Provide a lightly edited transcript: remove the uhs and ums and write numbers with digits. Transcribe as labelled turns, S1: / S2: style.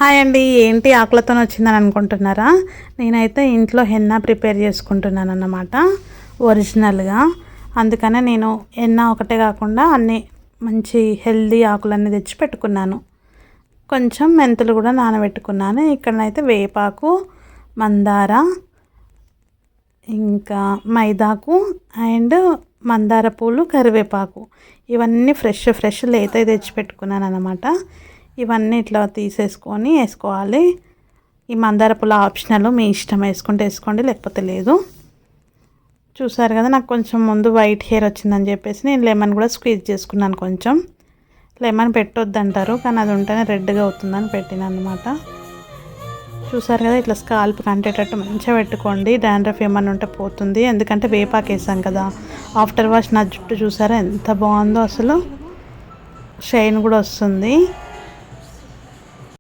S1: Hi అండి, ఏంటి ఆకులతో వచ్చిందని అనుకుంటున్నారా? నేనైతే ఇంట్లో హెన్నా ప్రిపేర్ చేసుకుంటున్నాను అన్నమాట, ఒరిజినల్గా. అందుకనే నేను హెన్నా ఒకటే కాకుండా అన్ని మంచి హెల్దీ ఆకులన్నీ తెచ్చి పెట్టుకున్నాను. కొంచెం మెంతులు కూడా నానబెట్టుకున్నాను. ఇక్కడనైతే వేపాకు, మందార, ఇంకా మైదాకు అండ్ మందార పూలు, కరివేపాకు ఇవన్నీ ఫ్రెష్ లేతవి తెచ్చి పెట్టుకున్నాను అన్నమాట. ఇవన్నీ ఇట్లా తీసేసుకొని వేసుకోవాలి. ఈ మందార పూల ఆప్షనల్, మీ ఇష్టం, వేసుకుంటే వేసుకోండి లేకపోతే లేదు. చూసారు కదా, నాకు కొంచెం ముందు వైట్ హెయిర్ వచ్చిందని చెప్పేసి నేను లెమన్ కూడా స్క్వీజ్ చేసుకున్నాను. కొంచెం లెమన్ పెట్టొద్దంటారు కానీ అది ఉంటేనే రెడ్గా అవుతుందని పెట్టిన అనమాట. చూసారు కదా, ఇట్లా స్కాల్ప్ కంటేటట్టు మంచిగా పెట్టుకోండి. డాండ్రఫ్ ఏమన్నా ఉంటే పోతుంది, ఎందుకంటే వేపాకు వేసాం కదా. ఆఫ్టర్ వాష్ నా జుట్టు చూసారా ఎంత బాగుందో, అసలు షైన్ కూడా వస్తుంది.